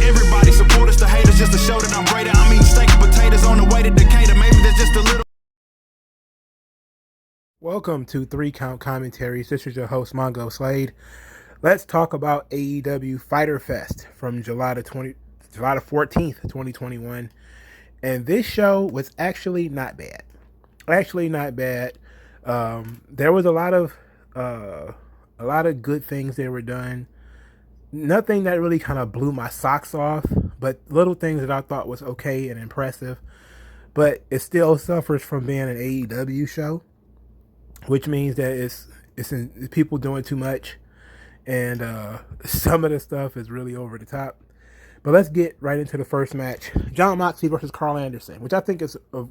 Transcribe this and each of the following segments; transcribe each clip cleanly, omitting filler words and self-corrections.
everybody. Support us, the haters, just to show that I'm greater. I'm eating steak and potatoes on the way to Decatur. Maybe there's just a little. Welcome to 3 Count Commentaries. This is your host, MagMongoSlade. Let's talk about AEW Fyter Fest from July the 14th, 2021. And this show was actually not bad. There was a lot of good things that were done. Nothing that really kind of blew my socks off, but little things that I thought was okay and impressive. But it still suffers from being an AEW show, which means that it's people doing too much, and some of the stuff is really over the top. But let's get right into the first match: Jon Moxley versus Carl Anderson, which I think is a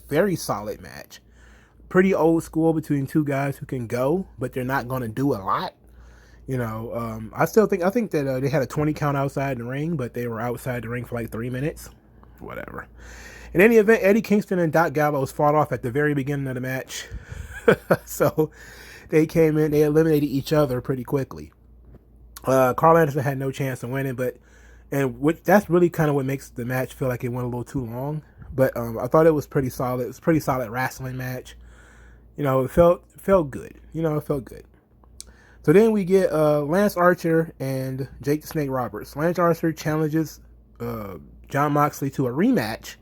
very solid match. Pretty old school between two guys who can go, but they're not going to do a lot. You know, I think that they had a 20 count outside the ring, but they were outside the ring for like 3 minutes. Whatever. In any event, Eddie Kingston and Doc Gallows fought off at the very beginning of the match. So they came in, they eliminated each other pretty quickly. Carl Anderson had no chance of winning, that's really kind of what makes the match feel like it went a little too long. But I thought it was pretty solid. It was a pretty solid wrestling match. You know, it felt good. It felt good. So then we get Lance Archer and Jake the Snake Roberts. Lance Archer challenges Jon Moxley to a rematch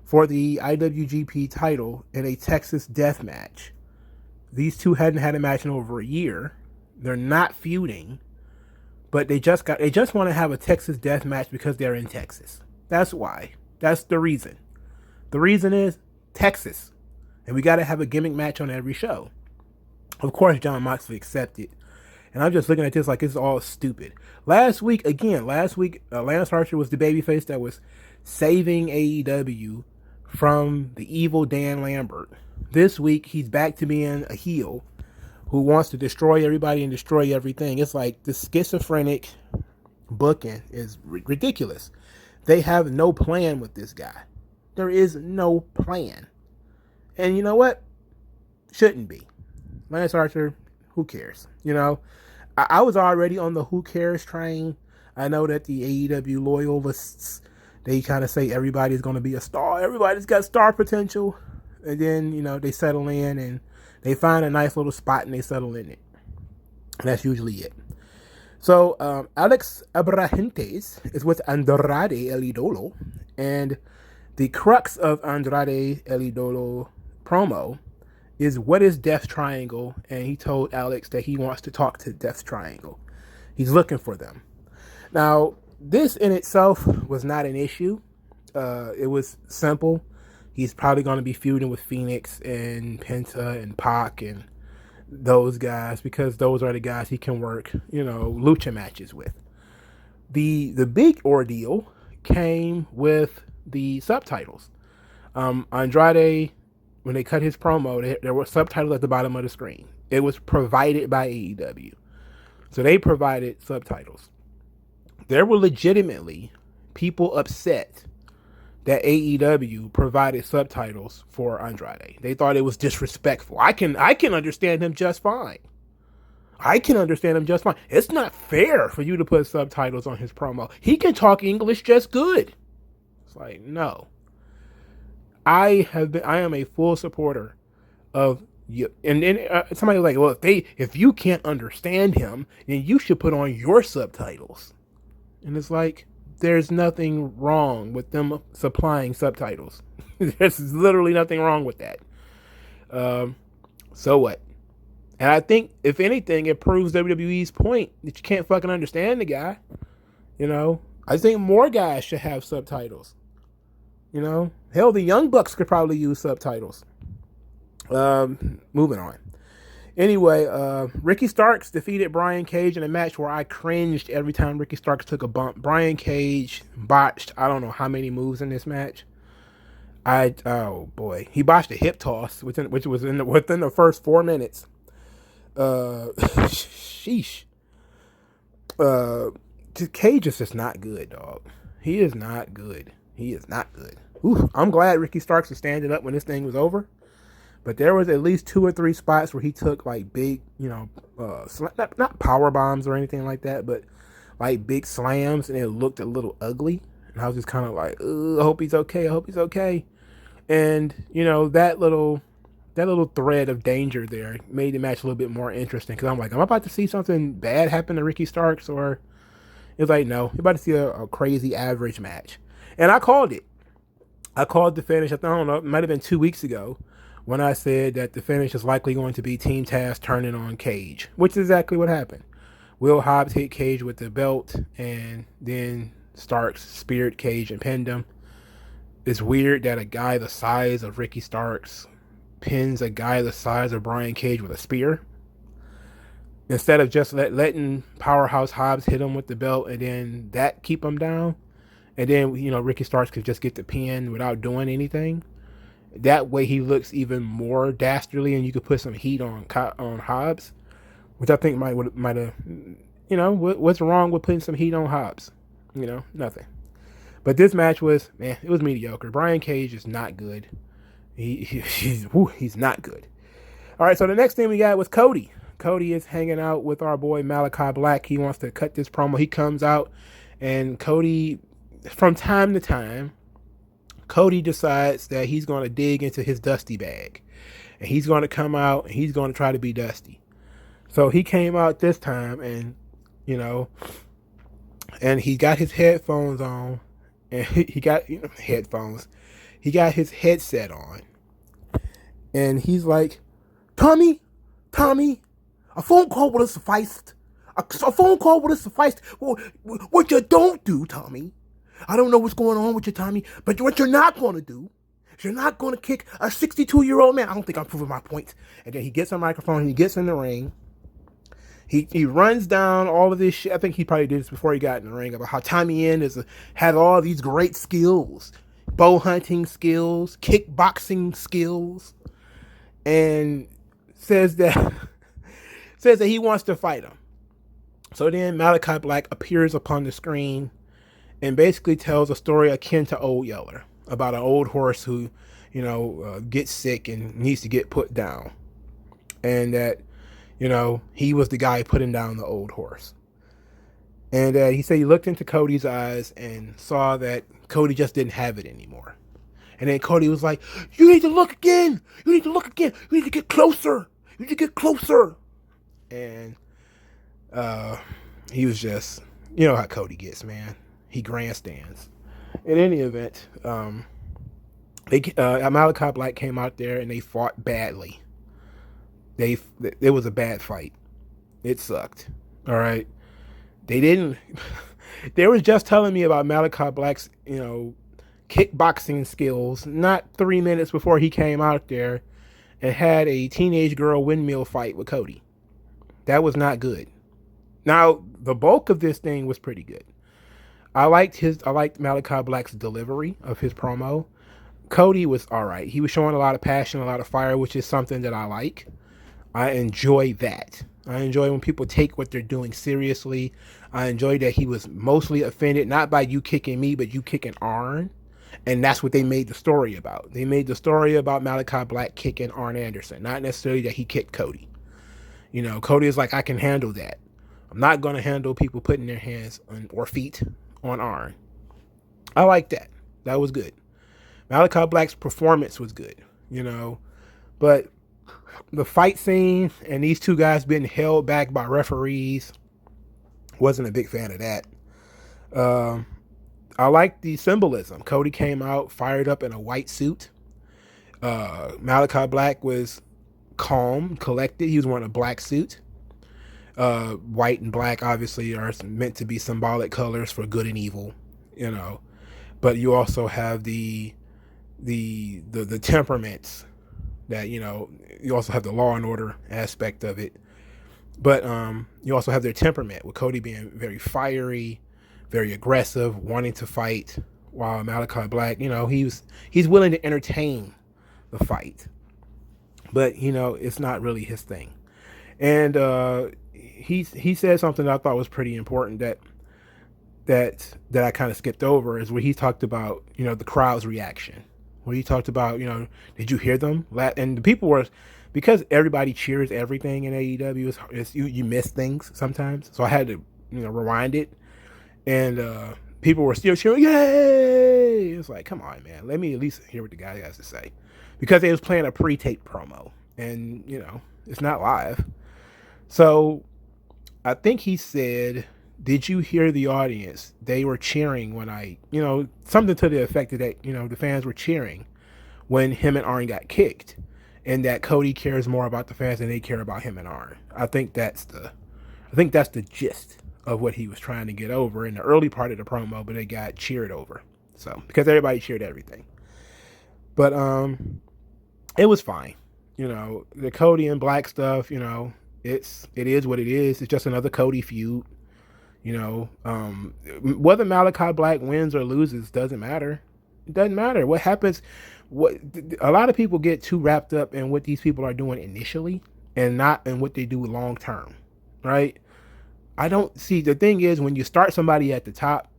for the IWGP title in a Texas death match. These two hadn't had a match in over a year. They're not feuding, but they just want to have a Texas death match because they're in Texas. That's why. That's the reason. The reason is Texas, and we got to have a gimmick match on every show. Of course, Jon Moxley accepted, and I'm just looking at this like it's all stupid. Last week, Lance Archer was the babyface that was saving AEW from the evil Dan Lambert. This week, he's back to being a heel who wants to destroy everybody and destroy everything. It's like the schizophrenic booking is ridiculous. They have no plan with this guy. There is no plan. And you know what? Shouldn't be. Lance Archer, who cares? I was already on the who cares train. I know that the AEW loyalists, they kind of say everybody's going to be a star. Everybody's got star potential. And then, they settle in and they find a nice little spot and they settle in it. And that's usually it. So, Alex Abrahantes is with Andrade El Idolo. And the crux of Andrade El Idolo promo is what is Death Triangle. And he told Alex that he wants to talk to Death Triangle. He's looking for them. Now, this in itself was not an issue. It was simple. He's probably going to be feuding with Phoenix and Penta and Pac and those guys because those are the guys he can work, lucha matches with. The big ordeal came with the subtitles. Andrade, when they cut his promo, there were subtitles at the bottom of the screen. It was provided by AEW. So they provided subtitles. There were legitimately people upset that AEW provided subtitles for Andrade. They thought it was disrespectful. I can understand him just fine. It's not fair for you to put subtitles on his promo. He can talk English just good. It's like, no. I am a full supporter of you. And then somebody was like, well, if you can't understand him, then you should put on your subtitles. And it's like, there's nothing wrong with them supplying subtitles. There's literally nothing wrong with that. So what? And I think, if anything, it proves WWE's point that you can't fucking understand the guy. I think more guys should have subtitles. Hell, the Young Bucks could probably use subtitles. Moving on. Anyway, Ricky Starks defeated Brian Cage in a match where I cringed every time Ricky Starks took a bump. Brian Cage botched I don't know how many moves in this match. Oh boy, he botched a hip toss, which was within the first 4 minutes. Sheesh. Cage is just not good, dog. He is not good. Ooh, I'm glad Ricky Starks was standing up when this thing was over. But there was at least 2 or 3 spots where he took like big, not power bombs or anything like that, but like big slams, and it looked a little ugly. And I was just kind of like, I hope he's okay. I hope he's okay. And that little thread of danger there made the match a little bit more interesting, because I'm like, I'm about to see something bad happen to Ricky Starks, or it's like, no, you're about to see a crazy average match. And I called it. I called the finish, I don't know, it might have been 2 weeks ago, when I said that the finish is likely going to be Team Taz turning on Cage, which is exactly what happened. Will Hobbs hit Cage with the belt, and then Starks speared Cage and pinned him. It's weird that a guy the size of Ricky Starks pins a guy the size of Brian Cage with a spear, instead of just letting Powerhouse Hobbs hit him with the belt and then that keep him down, and then Ricky Starks could just get the pin without doing anything. That way he looks even more dastardly, and you could put some heat on Hobbs, which I think might have what's wrong with putting some heat on Hobbs? Nothing. But this match was, man, it was mediocre. Brian Cage is not good. He's not good. All right, so the next thing we got was Cody. Cody is hanging out with our boy Malachi Black. He wants to cut this promo. He comes out, and Cody, from time to time, Cody decides that he's going to dig into his Dusty bag, and he's going to come out and he's going to try to be Dusty. So he came out this time, and and he got his headphones on, and he got headphones. He got his headset on, and he's like, Tommy, a phone call would have sufficed. A phone call would have sufficed. Well, what you don't do, Tommy, I don't know what's going on with you, Tommy, but what you're not going to do is you're not going to kick a 62-year-old man. I don't think I'm proving my point. And then he gets a microphone, he gets in the ring. He runs down all of this shit. I think he probably did this before he got in the ring, about how Tommy End had all these great skills. Bow hunting skills, kickboxing skills, and says that he wants to fight him. So then Malachi Black appears upon the screen and basically tells a story akin to Old Yeller, about an old horse who, gets sick and needs to get put down, and that he was the guy putting down the old horse. And he said he looked into Cody's eyes and saw that Cody just didn't have it anymore. And then Cody was like, you need to look again. You need to look again. You need to get closer. You need to get closer. And he was just, how Cody gets, man. He grandstands. In any event, Malachi Black came out there and they fought badly. It was a bad fight. It sucked. All right. They were just telling me about Malachi Black's, kickboxing skills not 3 minutes before he came out there and had a teenage girl windmill fight with Cody. That was not good. Now, the bulk of this thing was pretty good. I liked Malachi Black's delivery of his promo. Cody was all right. He was showing a lot of passion, a lot of fire, which is something that I like. I enjoy that. I enjoy when people take what they're doing seriously. I enjoy that he was mostly offended, not by you kicking me, but you kicking Arn. And that's what they made the story about. They made the story about Malachi Black kicking Arn Anderson, not necessarily that he kicked Cody. Cody is like, I can handle that. I'm not going to handle people putting their hands or feet on Arn. I like that. That was good. Malachi Black's performance was good, but the fight scene and these two guys being held back by referees, wasn't a big fan of that. I like the symbolism. Cody came out fired up in a white suit. Malachi Black was calm, collected. He was wearing a black suit. White and black obviously are meant to be symbolic colors for good and evil, but you also have the temperaments that, you also have the law and order aspect of it, but you also have their temperament, with Cody being very fiery, very aggressive, wanting to fight, while Malachi Black, he's willing to entertain the fight, but it's not really his thing. And he said something that I thought was pretty important that I kind of skipped over, is where he talked about the crowd's reaction. Where he talked about, did you hear them? And the people were, because everybody cheers everything in AEW, you miss things sometimes. So I had to, rewind it. And people were still cheering, yay! It's like, come on, man. Let me at least hear what the guy has to say. Because they was playing a pre-tape promo. And, it's not live. So I think he said, did you hear the audience? They were cheering when something to the effect that, the fans were cheering when him and Arn got kicked. And that Cody cares more about the fans than they care about him and Arn. I think that's the gist of what he was trying to get over in the early part of the promo, but it got cheered over. So, because everybody cheered everything. But it was fine. The Cody and Black stuff, it is what it is. It's just another Cody feud. Whether Malachi Black wins or loses doesn't matter. It doesn't matter. What happens, a lot of people get too wrapped up in what these people are doing initially and not in what they do long term, right? I don't see, the thing is, when you start somebody at the top,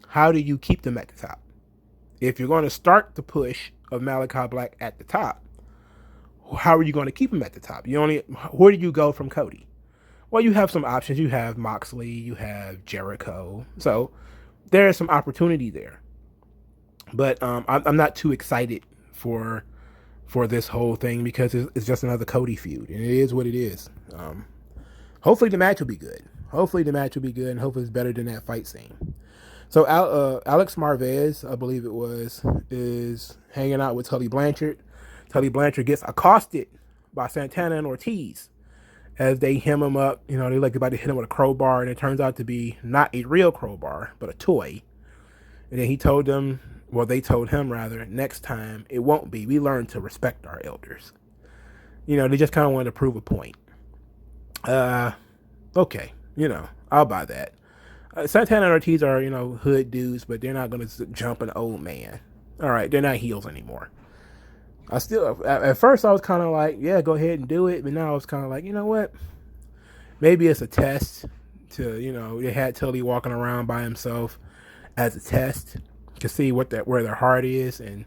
how do you keep them at the top? If you're going to start the push of Malachi Black at the top, how are you going to keep him at the top? Where do you go from Cody? Well, you have some options. You have Moxley, you have Jericho. So there is some opportunity there. But I'm not too excited for this whole thing because it's just another Cody feud. And it is what it is. Hopefully the match will be good. And hopefully it's better than that fight scene. So Alex Marvez, I believe it was, is hanging out with Tully Blanchard. Tully Blanchard gets accosted by Santana and Ortiz as they hem him up. They like about to hit him with a crowbar, and it turns out to be not a real crowbar, but a toy. And then they told him rather, next time it won't be. We learn to respect our elders. They just kind of wanted to prove a point. Okay, I'll buy that. Santana and Ortiz are, hood dudes, but they're not going to jump an old man. All right, they're not heels anymore. At first I was kind of like, yeah, go ahead and do it. But now I was kind of like, you know what? Maybe it's a test to, they had Tully walking around by himself as a test to see where their heart is. And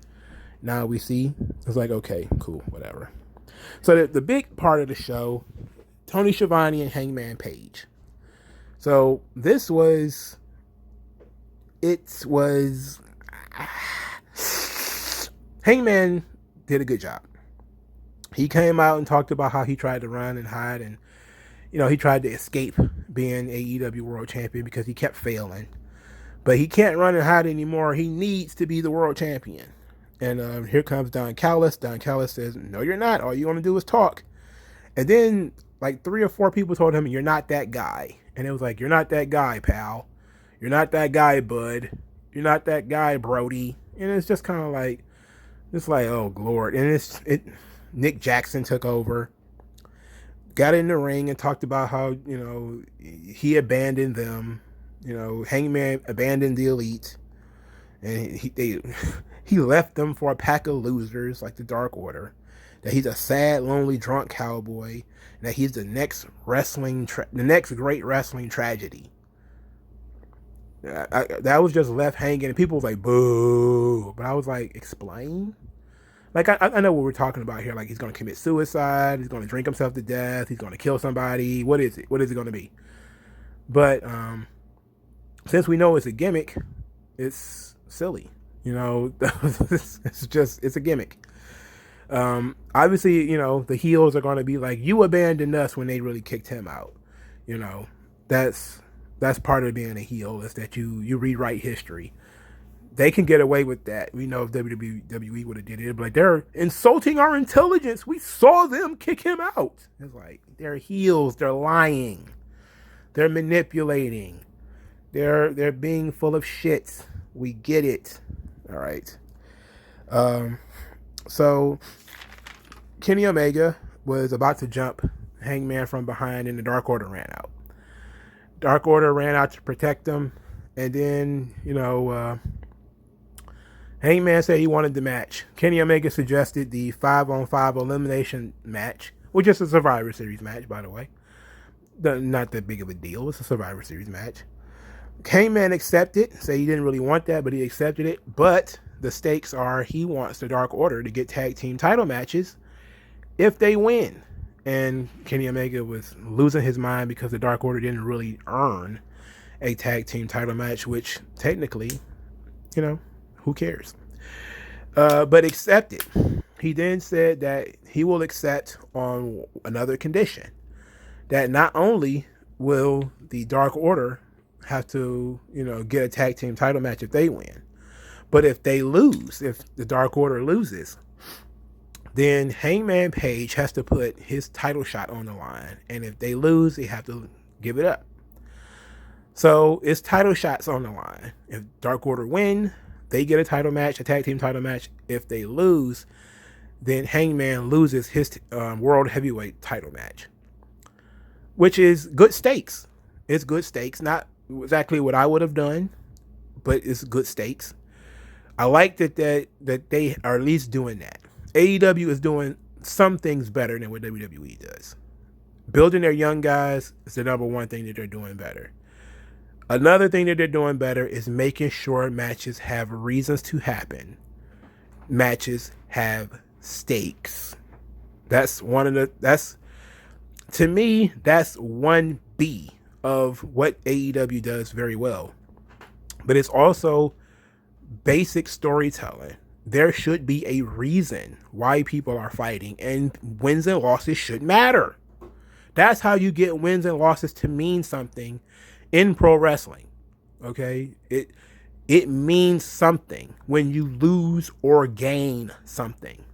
now we see. It's like, okay, cool, whatever. So the big part of the show, Tony Schiavone and Hangman Page. So this was, Hangman did a good job. He came out and talked about how he tried to run and hide, and he tried to escape being AEW World Champion because he kept failing. But he can't run and hide anymore. He needs to be the World Champion. And here comes Don Callis. Don Callis says, "No, you're not. All you want to do is talk." And then like 3 or 4 people told him, "You're not that guy." And it was like, "You're not that guy, pal. You're not that guy, bud. You're not that guy, Brody." And it's just kind of like, oh Lord. And Nick Jackson took over, got in the ring and talked about how, he abandoned them. Hangman abandoned the Elite, and he left them for a pack of losers like the Dark Order. That he's a sad, lonely, drunk cowboy, and that he's the next great wrestling tragedy. That was just left hanging, and people was like, boo. But I was like, explain? Like, I know what we're talking about here. Like, he's going to commit suicide. He's going to drink himself to death. He's going to kill somebody. What is it? What is it going to be? But since we know it's a gimmick, it's silly. It's a gimmick. Obviously, the heels are going to be like, you abandoned us, when they really kicked him out. That's part of being a heel, is that you rewrite history. They can get away with that. We know if WWE would have did it, but like, they're insulting our intelligence. We saw them kick him out. It's like, they're heels. They're lying. They're manipulating. They're being full of shit. We get it. All right. So Kenny Omega was about to jump Hangman from behind, and the Dark Order ran out. Dark Order ran out to protect him, and then, Hangman said he wanted the match. Kenny Omega suggested the 5-on-5 elimination match, which is a Survivor Series match, by the way. Not that big of a deal. It's a Survivor Series match. Hangman accepted, said he didn't really want that, but he accepted it. But the stakes are, he wants the Dark Order to get tag team title matches if they win. And Kenny Omega was losing his mind because the Dark Order didn't really earn a tag team title match, which technically, who cares? But accept it. He then said that he will accept on another condition, that not only will the Dark Order have to, get a tag team title match if they win, but if they lose, if the Dark Order loses, then Hangman Page has to put his title shot on the line. And if they lose, they have to give it up. So it's title shots on the line. If Dark Order win, they get a title match, a tag team title match. If they lose, then Hangman loses his World Heavyweight title match, which is good stakes. It's good stakes. Not exactly what I would have done, but it's good stakes. I like that they are at least doing that. AEW is doing some things better than what WWE does. Building their young guys is the number one thing that they're doing better. Another thing that they're doing better is making sure matches have reasons to happen. Matches have stakes. To me, that's 1B of what AEW does very well. But it's also basic storytelling. There should be a reason why people are fighting, and wins and losses should matter. That's how you get wins and losses to mean something in pro wrestling. Okay? It means something when you lose or gain something.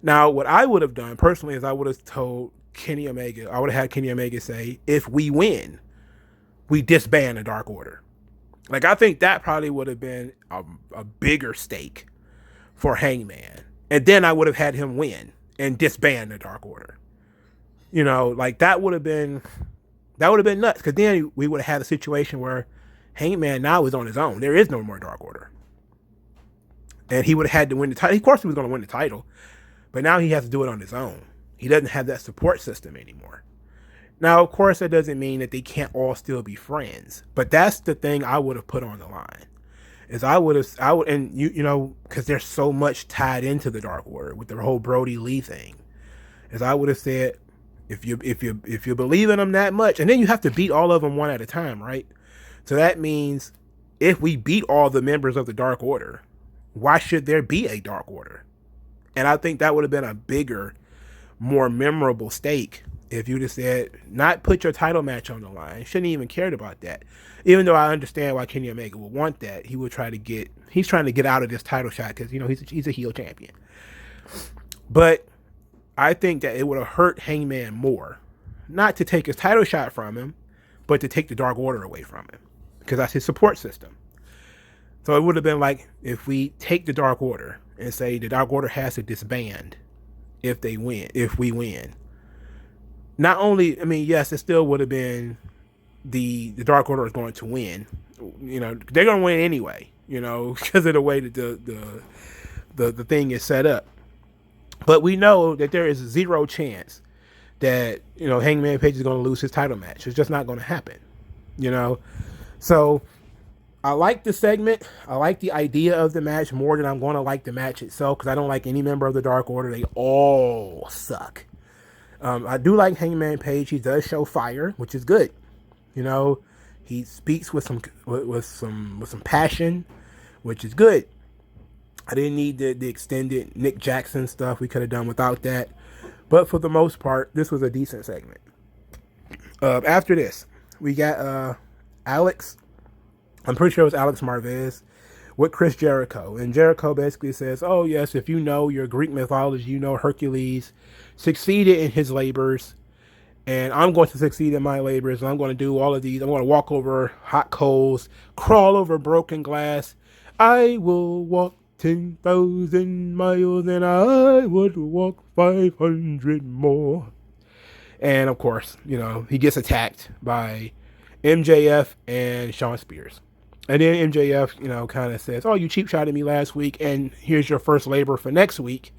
Now, what I would have done personally is I would have told Kenny Omega, I would have had Kenny Omega say, if we win, we disband the Dark Order. Like, I think that probably would have been a bigger stake for Hangman. And then I would have had him win and disband the Dark Order. Like that would have been nuts. Because then we would have had a situation where Hangman now is on his own. There is no more Dark Order. And he would have had to win the title. Of course he was going to win the title. But now he has to do it on his own. He doesn't have that support system anymore. Now, of course, that doesn't mean that they can't all still be friends. But that's the thing I would have put on the line. Is because there's so much tied into the Dark Order with the whole Brody Lee thing. Is I would have said, if you believe in them that much, and then you have to beat all of them one at a time, right? So that means if we beat all the members of the Dark Order, why should there be a Dark Order? And I think that would have been a bigger, more memorable stake if you just said, not put your title match on the line. Shouldn't even cared about that. Even though I understand why Kenny Omega would want that, he's trying to get out of this title shot because, he's a heel champion. But I think that it would have hurt Hangman more, not to take his title shot from him, but to take the Dark Order away from him, because that's his support system. So it would have been like if we take the Dark Order and say the Dark Order has to disband if we win. Not only, yes, it still would have been the Dark Order is going to win. They're going to win anyway, because of the way that the thing is set up. But we know that there is zero chance that, Hangman Page is going to lose his title match. It's just not going to happen, So I like the segment. I like the idea of the match more than I'm going to like the match itself, because I don't like any member of the Dark Order. They all suck. I do like Hangman Page. He does show fire, which is good. He speaks with some passion, which is good. I didn't need the extended Nick Jackson stuff. We could have done without that. But for the most part, this was a decent segment. After this, we got Alex. I'm pretty sure it was Alex Marvez with Chris Jericho. And Jericho basically says, oh, yes, if you know your Greek mythology, Hercules succeeded in his labors. And I'm going to succeed in my labors. And I'm going to do all of these. I'm going to walk over hot coals, crawl over broken glass. I will walk 10,000 miles and I would walk 500 more. And of course, he gets attacked by MJF and Shawn Spears. And then MJF, kind of says, oh, you cheap shotted me last week, and here's your first labor for next week.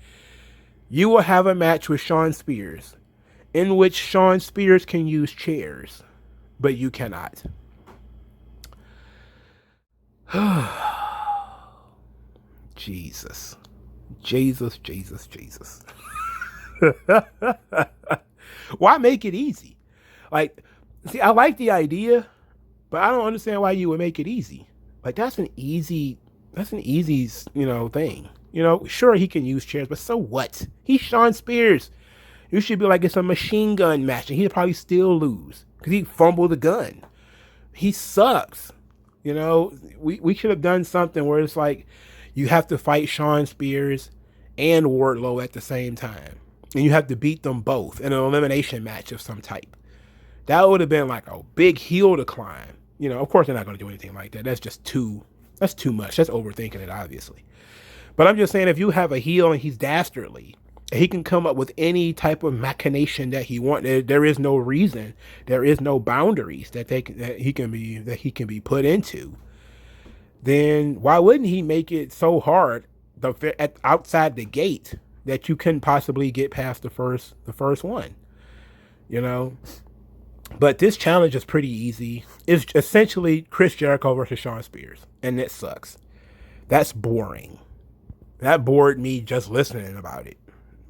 You will have a match with Shawn Spears, in which Shawn Spears can use chairs, but you cannot. Jesus. Why make it easy? I like the idea, But I don't understand why you would make it easy. Like that's an easy, thing. Sure he can use chairs, but so what? He's Sean Spears. You should be like it's a machine gun match, and he'd probably still lose because he fumbled the gun. He sucks. We should have done something where it's like you have to fight Sean Spears and Wardlow at the same time, and you have to beat them both in an elimination match of some type. That would have been like a big heel to climb. Of course they're not going to do anything like that. That's too much. That's overthinking it, obviously. But I'm just saying, if you have a heel and he's dastardly, he can come up with any type of machination that he wants. There is no reason. There is no boundaries that he can be put into. Then why wouldn't he make it so hard outside the gate that you couldn't possibly get past the first one? But this challenge is pretty easy. It's essentially Chris Jericho versus Sean Spears, and it sucks. That's boring. That bored me just listening about it.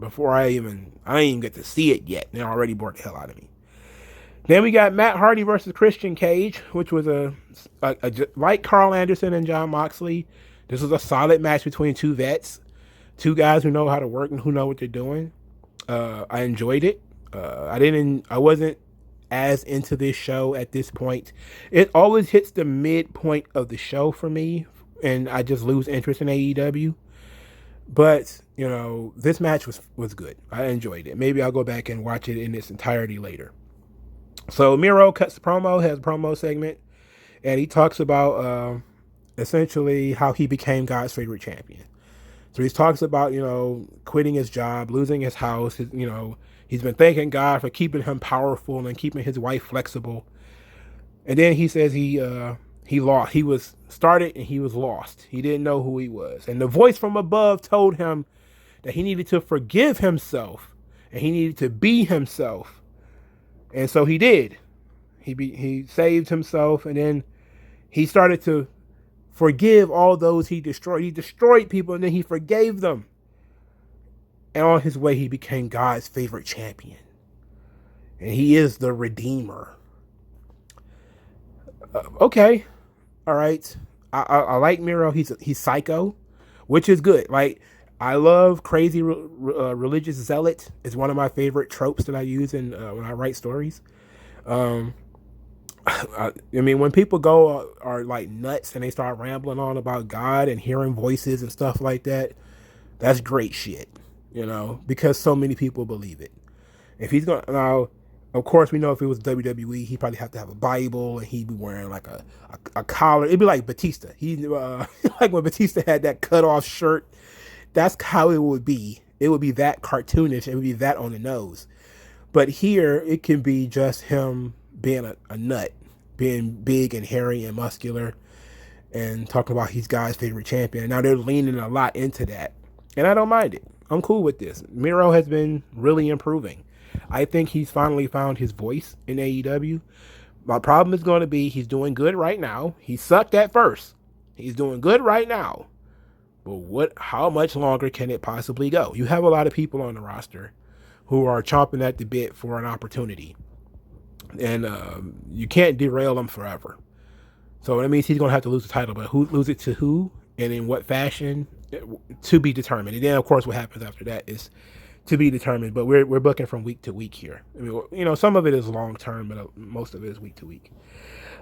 Before I didn't even get to see it yet. They already bored the hell out of me. Then we got Matt Hardy versus Christian Cage, which was like Carl Anderson and Jon Moxley. This was a solid match between two vets, two guys who know how to work and who know what they're doing. I enjoyed it. I wasn't as into this show at this point. It always hits the midpoint of the show for me, and I just lose interest in AEW. But, this match was good. I enjoyed it. Maybe I'll go back and watch it in its entirety later. So Miro cuts the promo, has a promo segment, and he talks about essentially how he became God's favorite champion. So he talks about, quitting his job, losing his house. He's been thanking God for keeping him powerful and keeping his wife flexible. And then he says he lost. He was started and he was lost. He didn't know who he was. And the voice from above told him that he needed to forgive himself and he needed to be himself. And so he did. He saved himself, and then he started to forgive all those he destroyed. He destroyed people and then he forgave them. And on his way, he became God's favorite champion. And he is the Redeemer. Okay. All right. I like Miro. He's psycho, which is good. Like, I love crazy religious zealot. It's one of my favorite tropes that I use when I write stories. When people are like nuts and they start rambling on about God and hearing voices and stuff like that, that's great shit. Because so many people believe it. If he's going to, now, of course, we know if it was WWE, he'd probably have to have a Bible and he'd be wearing like a collar. It'd be like Batista. Like when Batista had that cut off shirt, that's how it would be. It would be that cartoonish. It would be that on the nose. But here, it can be just him being a nut, being big and hairy and muscular and talking about he's God's favorite champion. Now they're leaning a lot into that. And I don't mind it. I'm cool with this. Miro has been really improving. I think he's finally found his voice in AEW. My problem is going to be he's doing good right now. He sucked at first. He's doing good right now. But how much longer can it possibly go? You have a lot of people on the roster who are chomping at the bit for an opportunity. And you can't derail them forever. So that means he's going to have to lose the title. But lose it to who and in what fashion? To be determined. And then, of course, what happens after that is to be determined. But we're booking from week to week here. Some of it is long term, but most of it is week to week.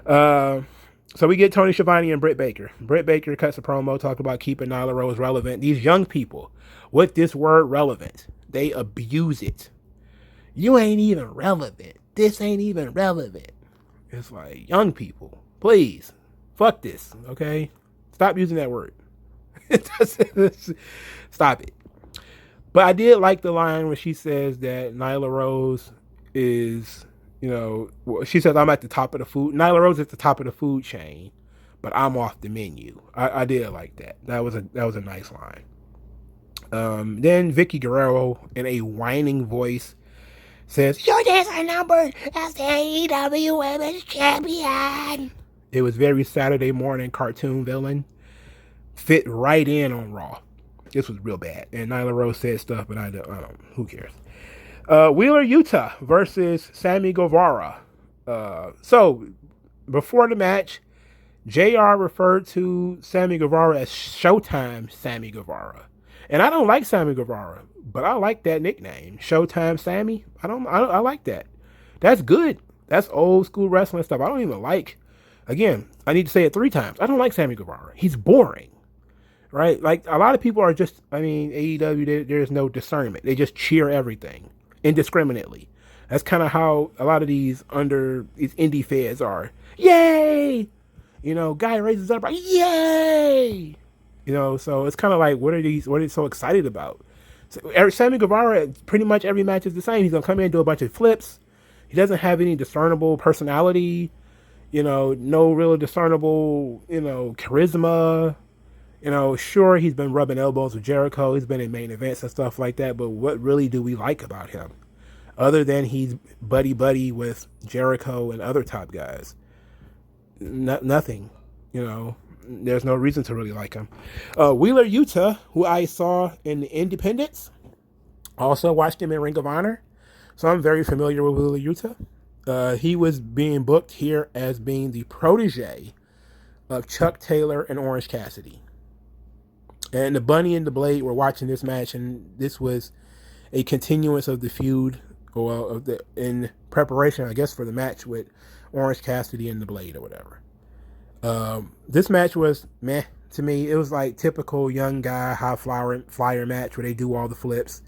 So we get Tony Schiavone and Britt Baker. Britt Baker cuts a promo talking about keeping Nyla Rose relevant. These young people, with this word relevant, they abuse it. You ain't even relevant. This ain't even relevant. It's like, young people, please, fuck this, okay? Stop using that word. Stop it. But I did like the line where she says that Nyla Rose is, she says, I'm at the top of the food. Nyla Rose is at the top of the food chain, but I'm off the menu. I did like that. That was a nice line. Then Vicky Guerrero, in a whining voice, says, "Your days are numbered as the AEW Women's Champion." It was very Saturday morning cartoon villain. Fit right in on Raw. This was real bad. And Nyla Rose said stuff, but I don't who cares? Wheeler Yuta versus Sammy Guevara. So before the match, JR referred to Sammy Guevara as Showtime Sammy Guevara. And I don't like Sammy Guevara, but I like that nickname, Showtime Sammy. I like that. That's good. That's old school wrestling stuff. I don't even like. Again, I need to say it 3 times. I don't like Sammy Guevara. He's boring, right? Like a lot of people are just. I mean, AEW. There's no discernment. They just cheer everything indiscriminately. That's kind of how a lot of these indie feds are. Yay! You know, guy raises up, yay! You know, so it's kind of like, what are they so excited about? So, Sammy Guevara, pretty much every match is the same. He's going to come in and do a bunch of flips. He doesn't have any discernible personality, you know, no real discernible, you know, charisma. You know, sure, he's been rubbing elbows with Jericho. He's been in main events and stuff like that. But what really do we like about him? Other than he's buddy with Jericho and other top guys. Nothing, you know. There's no reason to really like him. Wheeler Yuta, who I saw in the Independence, also watched him in Ring of Honor, so I'm very familiar with Wheeler Yuta. He was being booked here as being the protege of Chuck Taylor and Orange Cassidy, and the Bunny and the Blade were watching this match, and this was a continuance of the feud, or in preparation, I guess, for the match with Orange Cassidy and the Blade or whatever. This match was meh to me. It was like typical young guy high flyer match where they do all the flips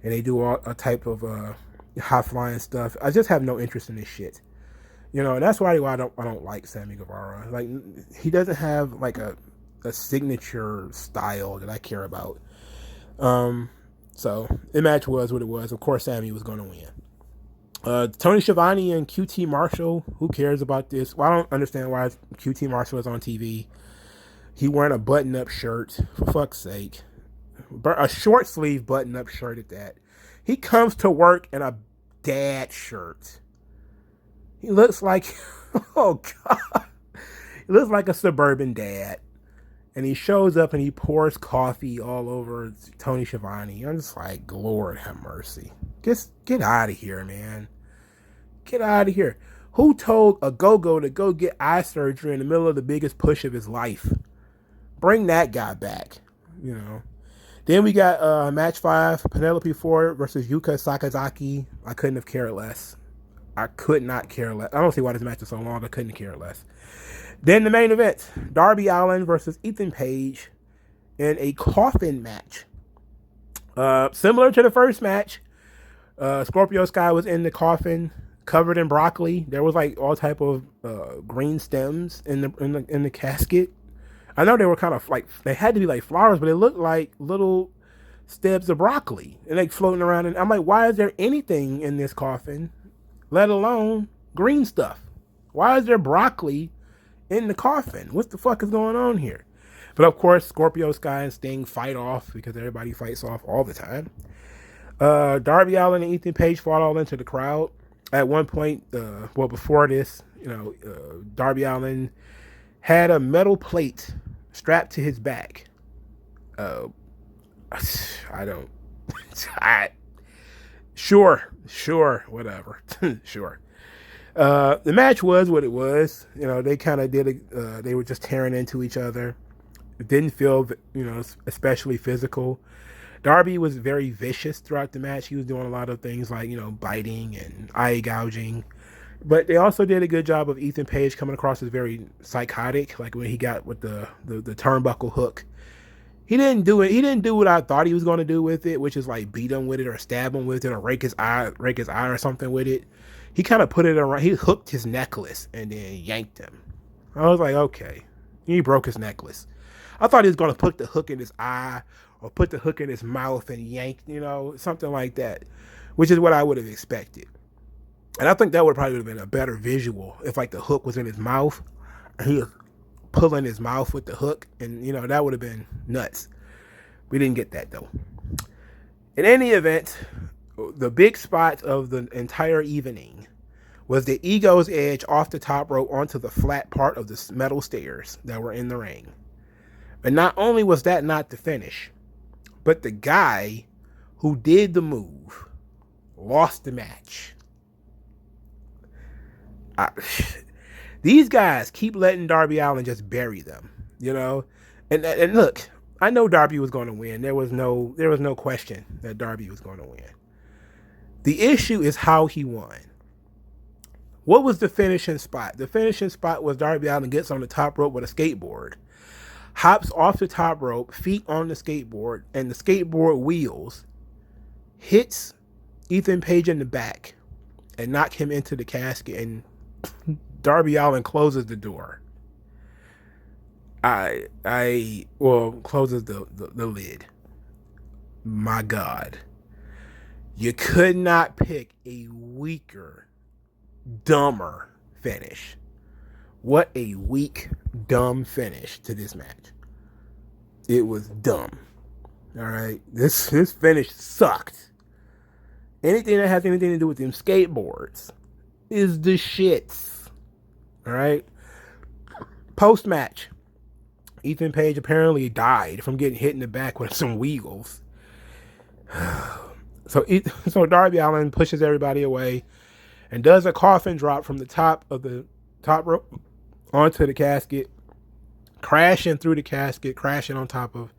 and they do all a type of high flying stuff. I just have no interest in this shit. You know, and that's why I don't like Sammy Guevara. Like, he doesn't have like a signature style that I care about. So the match was what it was. Of course, Sammy was going to win. Tony Schiavone and QT Marshall. Who cares about this? Well, I don't understand why QT Marshall is on TV. He wearing a button-up shirt. For fuck's sake. A short sleeve button-up shirt at that. He comes to work in a dad shirt. He looks like, oh God. He looks like a suburban dad. And he shows up and he pours coffee all over Tony Schiavone. I'm just like, Lord have mercy. Just get out of here, man. Get out of here. Who told a go-go to go get eye surgery in the middle of the biggest push of his life? Bring that guy back, you know. Then we got match 5, Penelope Ford versus Yuka Sakazaki. I couldn't have cared less. I could not care less. I don't see why this match is so long. I couldn't care less. Then the main event, Darby Allin versus Ethan Page in a coffin match. Similar to the first match, Scorpio Sky was in the coffin, covered in broccoli. There was like all type of green stems in the casket. I know they were kind of like, they had to be like flowers, but it looked like little stubs of broccoli and like floating around. And I'm like, why is there anything in this coffin, let alone green stuff? Why is there broccoli in the coffin? What the fuck is going on here? But of course, Scorpio Sky and Sting fight off because everybody fights off all the time. Darby Allin and Ethan Page fought all into the crowd. At one point, before this, you know, Darby Allin had a metal plate strapped to his back. Sure, whatever. Sure. The match was what it was. You know, they kind of they were just tearing into each other. It didn't feel, you know, especially physical. Darby was very vicious throughout the match. He was doing a lot of things like, you know, biting and eye gouging. But they also did a good job of Ethan Page coming across as very psychotic, like when he got with the turnbuckle hook. He didn't do it. He didn't do what I thought he was going to do with it, which is like beat him with it or stab him with it or rake his eye or something with it. He kind of put it around. He hooked his necklace and then yanked him. I was like, okay, he broke his necklace. I thought he was going to put the hook in his eye or put the hook in his mouth and yank, you know, something like that, which is what I would have expected. And I think that would probably have been a better visual if like the hook was in his mouth and he was pulling his mouth with the hook, and, you know, that would have been nuts. We didn't get that though. In any event, the big spot of the entire evening was the Ego's Edge off the top rope onto the flat part of the metal stairs that were in the ring. And not only was that not the finish, but the guy who did the move lost the match. These guys keep letting Darby Allin just bury them, you know. And look, I know Darby was going to win. There was no question that Darby was going to win. The issue is how he won. What was the finishing spot? The finishing spot was Darby Allin gets on the top rope with a skateboard, hops off the top rope, feet on the skateboard, and the skateboard wheels, hits Ethan Page in the back, and knock him into the casket, and Darby Allin closes the door. Closes the lid. My God. You could not pick a weaker, dumber finish. What a weak, dumb finish to this match. It was dumb. All right. This finish sucked. Anything that has anything to do with them skateboards is the shits. All right. Post-match, Ethan Page apparently died from getting hit in the back with some wheels. So Darby Allin pushes everybody away and does a coffin drop from the top rope onto the casket, crashing through the casket, crashing on top of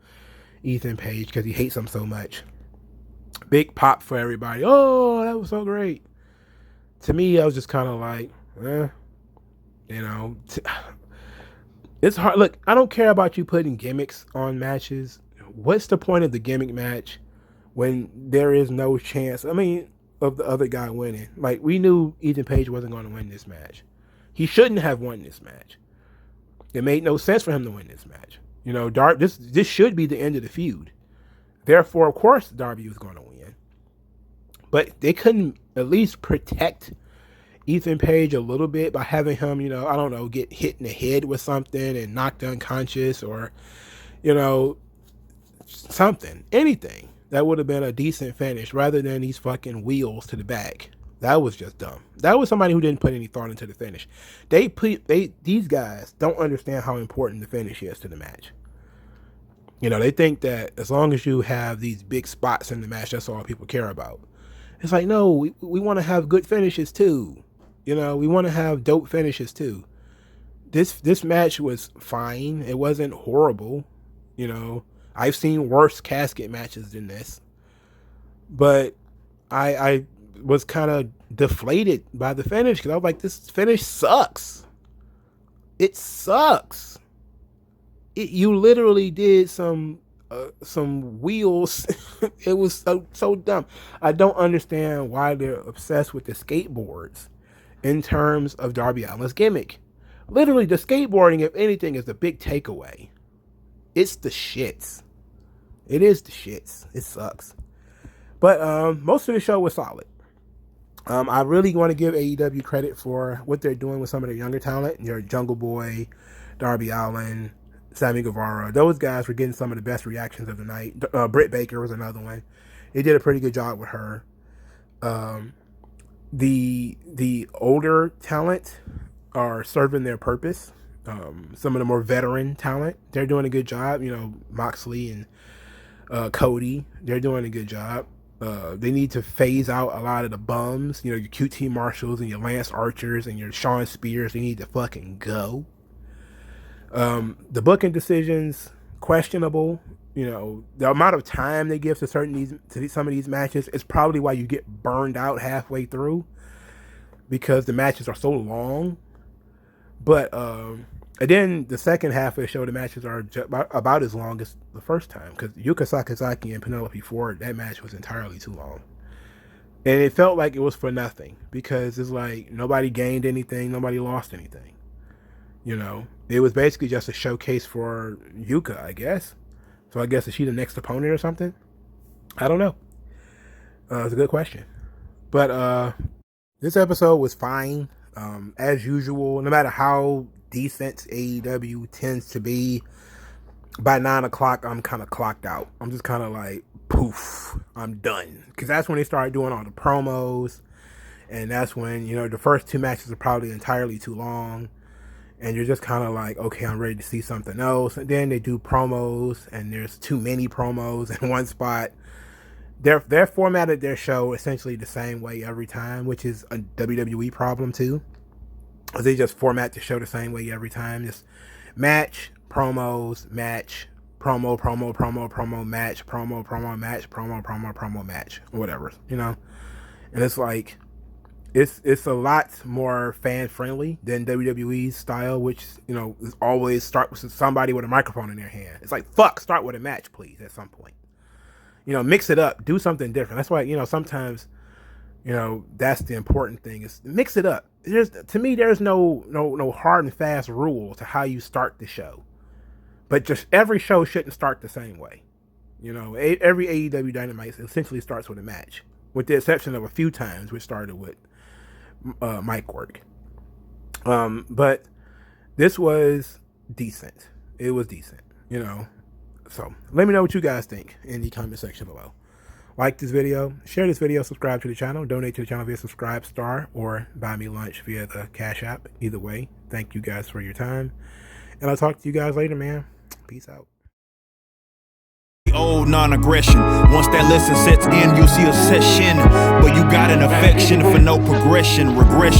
Ethan Page because he hates him so much. Big pop for everybody. Oh, that was so great. To me, I was just kind of like, it's hard. Look, I don't care about you putting gimmicks on matches. What's the point of the gimmick match when there is no chance, of the other guy winning? Like, we knew Ethan Page wasn't going to win this match. He shouldn't have won this match. It made no sense for him to win this match. This should be the end of the feud. Therefore, of course, Darby was going to win. But they couldn't at least protect Ethan Page a little bit by having him, get hit in the head with something and knocked unconscious, or, anything that would have been a decent finish rather than these fucking wheels to the back. That was just dumb. That was somebody who didn't put any thought into the finish. These guys don't understand how important the finish is to the match. They think that as long as you have these big spots in the match, that's all people care about. It's like, no, we want to have good finishes too. We want to have dope finishes too. This match was fine. It wasn't horrible. I've seen worse casket matches than this. But I was kind of deflated by the finish because I was like, this finish sucks. It sucks. You literally did some wheels. It was so dumb. I don't understand why they're obsessed with the skateboards in terms of Darby Allin's gimmick. Literally, the skateboarding, if anything, is the big takeaway. It's the shits. It is the shits. It sucks. But most of the show was solid. I really want to give AEW credit for what they're doing with some of their younger talent. Your Jungle Boy, Darby Allin, Sammy Guevara. Those guys were getting some of the best reactions of the night. Britt Baker was another one. They did a pretty good job with her. The older talent are serving their purpose. Some of the more veteran talent, they're doing a good job. Moxley and Cody, they're doing a good job. They need to phase out a lot of the bums. Your QT Marshalls and your Lance Archers and your Shawn Spears. They need to fucking go. The booking decisions, questionable. The amount of time they give to some of these matches is probably why you get burned out halfway through, because the matches are so long. But and then the second half of the show, the matches are about as long as the first time, because Yuka Sakazaki and Penelope Ford, that match was entirely too long. And it felt like it was for nothing, because it's like nobody gained anything, nobody lost anything. It was basically just a showcase for Yuka, I guess. So I guess, is she the next opponent or something? I don't know. It's a good question. But this episode was fine. As usual, no matter how decent AEW tends to be, by 9 o'clock, I'm kind of clocked out. I'm just kind of like, poof, I'm done. Because that's when they start doing all the promos. And that's when, the first two matches are probably entirely too long. And you're just kind of like, okay, I'm ready to see something else. And then they do promos, and there's too many promos in one spot. They're formatted their show essentially the same way every time, which is a WWE problem too. They just format the show the same way every time. Just match, promos, match, promo, match, promo, match, promo, match, or whatever, you know? And it's like, it's a lot more fan friendly than WWE's style, which, you know, is always start with somebody with a microphone in their hand. It's like, fuck, start with a match, please, at some point. You know, mix it up, do something different. That's why, you know, sometimes, you know, that's the important thing, is mix it up. To me, there's no hard and fast rule to how you start the show. But just every show shouldn't start the same way. You know, every AEW Dynamite essentially starts with a match, with the exception of a few times which started with mic work. But this was decent. It was decent, you know. So let me know what you guys think in the comment section below. Like this video, share this video, subscribe to the channel, donate to the channel via Subscribe Star, or buy me lunch via the Cash App. Either way, thank you guys for your time. And I'll talk to you guys later, man. Peace out. Old non-aggression. Once that lesson sets in, you'll see a session where you got an affection for no progression, regression.